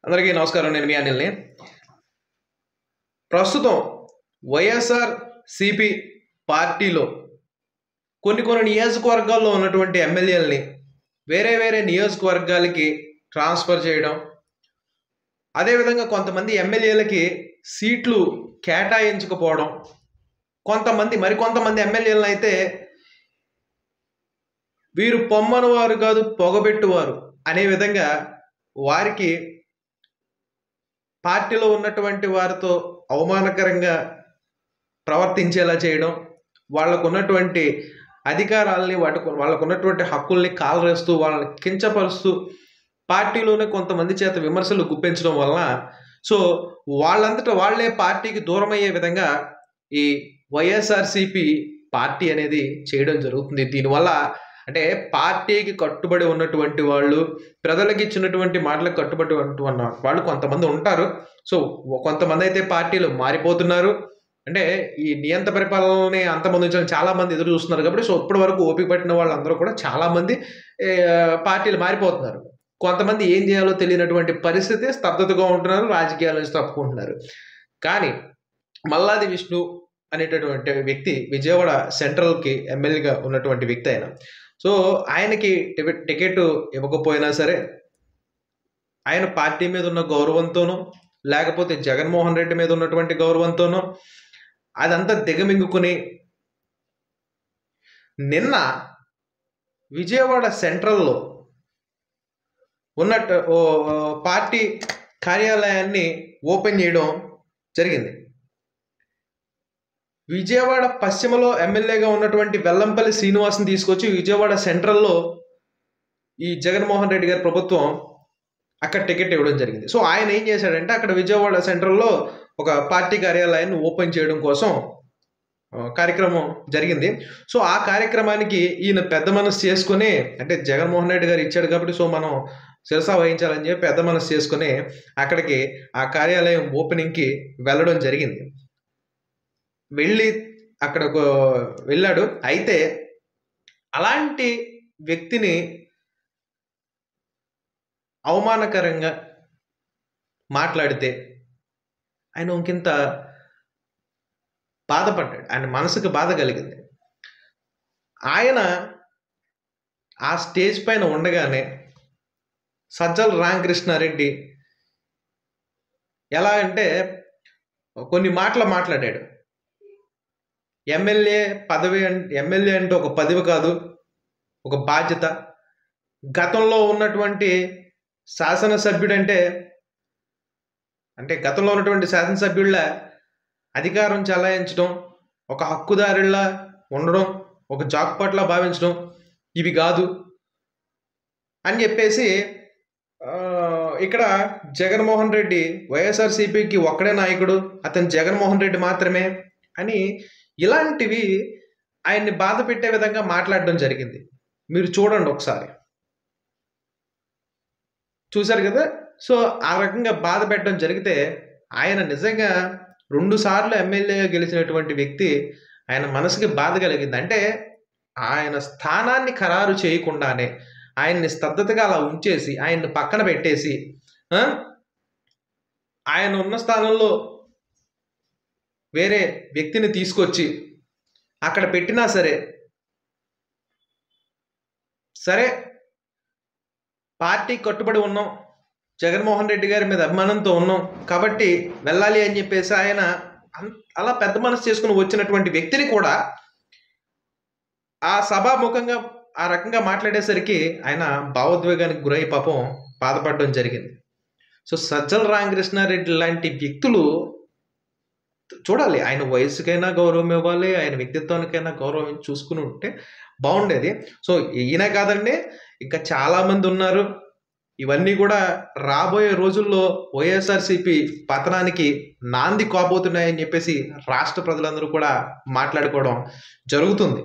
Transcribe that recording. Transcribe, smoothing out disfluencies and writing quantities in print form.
అందరికీ నమస్కారం. నేను మీ అనిల్ని. ప్రస్తుతం వైఎస్ఆర్ సిపి పార్టీలో కొన్ని నియోజకవర్గాల్లో ఉన్నటువంటి ఎమ్మెల్యేలని వేరే నియోజకవర్గాలకి ట్రాన్స్ఫర్ చేయడం, అదేవిధంగా కొంతమంది ఎమ్మెల్యేలకి సీట్లు కేటాయించకపోవడం, మరికొంతమంది ఎమ్మెల్యేలను అయితే వీరు పొమ్మను వారు కాదు పొగబెట్టువారు అనే విధంగా వారికి పార్టీలో ఉన్నటువంటి వారితో అవమానకరంగా ప్రవర్తించేలా చేయడం, వాళ్ళకున్నటువంటి అధికారాలని వాళ్ళకున్నటువంటి హక్కుల్ని కాలరేస్తూ వాళ్ళని కించపరుస్తూ పార్టీలోనే కొంతమంది చేత విమర్శలు గుప్పించడం వలన వాళ్ళంతటా వాళ్ళే పార్టీకి దూరం అయ్యే విధంగా ఈ వైఎస్ఆర్సిపి పార్టీ అనేది చేయడం జరుగుతుంది. దీనివల్ల అంటే పార్టీకి కట్టుబడి ఉన్నటువంటి వాళ్ళు, ప్రజలకు ఇచ్చినటువంటి మాటలకు కట్టుబడి ఉన్న వాళ్ళు కొంతమంది ఉంటారు. కొంతమంది అయితే పార్టీలు మారిపోతున్నారు. అంటే ఈ నియంత పరిపాలనని అంతమొందించడానికి చాలా మంది ఎదురు చూస్తున్నారు కాబట్టి ఇప్పటి వరకు ఓపిక పట్టిన వాళ్ళందరూ కూడా చాలా మంది పార్టీలు మారిపోతున్నారు. కొంతమంది ఏం చేయాలో తెలియనటువంటి పరిస్థితి, స్తబ్దతగా ఉంటున్నారు, రాజకీయాల నుంచి తప్పుకుంటున్నారు. కానీ మల్లాది విష్ణు అనేటటువంటి వ్యక్తి విజయవాడ సెంట్రల్కి ఎమ్మెల్యేగా ఉన్నటువంటి వ్యక్తి ఆయన. ఆయనకి టికెట్ ఇవ్వకపోయినా సరే ఆయన పార్టీ మీద ఉన్న గౌరవంతోనో లేకపోతే జగన్మోహన్ రెడ్డి మీద ఉన్నటువంటి గౌరవంతోనో అదంతా దిగమింగుకుని నిన్న విజయవాడ సెంట్రల్లో ఉన్నట్టు పార్టీ కార్యాలయాన్ని ఓపెన్ చేయడం జరిగింది. విజయవాడ పశ్చిమలో ఎమ్మెల్యేగా ఉన్నటువంటి వెల్లంపల్లి శ్రీనివాస్ని తీసుకొచ్చి విజయవాడ సెంట్రల్లో ఈ జగన్మోహన్ రెడ్డి గారి ప్రభుత్వం అక్కడ టికెట్ ఇవ్వడం జరిగింది. ఆయన ఏం చేశాడంటే అక్కడ విజయవాడ సెంట్రల్లో ఒక పార్టీ కార్యాలయాన్ని ఓపెన్ చేయడం కోసం కార్యక్రమం జరిగింది. ఆ కార్యక్రమానికి ఈయన పెద్ద మనసు చేసుకుని, అంటే జగన్మోహన్ రెడ్డి గారు ఇచ్చాడు కాబట్టి మనం శిరసా వహించాలని చెప్పి పెద్ద మనసు చేసుకుని అక్కడికి ఆ కార్యాలయం ఓపెనింగ్కి వెళ్ళడం జరిగింది. వెళ్ళాడు. అయితే అలాంటి వ్యక్తిని అవమానకరంగా మాట్లాడితే ఆయన ఇంకింత బాధపడ్డాడు. ఆయన మనసుకు బాధ కలిగింది. ఆయన ఆ స్టేజ్ పైన ఉండగానే సజ్జల రామకృష్ణారెడ్డి ఎలా అంటే కొన్ని మాట్లాడాడు. ఎమ్మెల్యే అంటే ఒక పదవి కాదు, ఒక బాధ్యత. గతంలో ఉన్నటువంటి శాసనసభ్యుల అధికారం చెలాయించడం, ఒక హక్కుదారులా ఉండడం, ఒక జాక్పాట్లా భావించడం ఇవి కాదు అని చెప్పేసి ఇక్కడ జగన్మోహన్ రెడ్డి వైఎస్ఆర్సీపీకి ఒక్కడే నాయకుడు, అతను జగన్మోహన్ రెడ్డి మాత్రమే అని ఇలాంటివి ఆయన్ని బాధ పెట్టే విధంగా మాట్లాడడం జరిగింది. మీరు చూడండి ఒకసారి. చూశారు కదా. ఆ రకంగా బాధ పెట్టడం జరిగితే ఆయన నిజంగా 2 సార్లు ఎమ్మెల్యేగా గెలిచినటువంటి వ్యక్తి, ఆయన మనసుకి బాధ కలిగింది. అంటే ఆయన స్థానాన్ని ఖరారు చేయకుండానే ఆయన్ని స్తబ్దతగా అలా ఉంచేసి ఆయన్ని పక్కన పెట్టేసి ఆయన ఉన్న స్థానంలో వేరే వ్యక్తిని తీసుకొచ్చి అక్కడ పెట్టినా సరే పార్టీ కట్టుబడి ఉన్నాం, జగన్మోహన్ రెడ్డి గారి మీద అభిమానంతో ఉన్నాం కాబట్టి వెళ్ళాలి అని చెప్పేసి ఆయన అలా పెద్ద మనసు చేసుకుని వచ్చినటువంటి వ్యక్తిని కూడా ఆ సభాముఖంగా ఆ రకంగా మాట్లాడేసరికి ఆయన భావోద్వేగానికి గురై పాపం బాధపడడం జరిగింది. సజ్జల రామకృష్ణారెడ్డి లాంటి వ్యక్తులు చూడాలి. ఆయన వయసుకైనా గౌరవం ఇవ్వాలి, ఆయన వ్యక్తిత్వానికైనా గౌరవం చూసుకుని ఉంటే బాగుండేది. ఈయన కాదండి, ఇంకా చాలా మంది ఉన్నారు. ఇవన్నీ కూడా రాబోయే రోజుల్లో వైఎస్ఆర్సీపీ పతనానికి నాంది కాబోతున్నాయని చెప్పేసి రాష్ట్ర ప్రజలందరూ కూడా మాట్లాడుకోవడం జరుగుతుంది.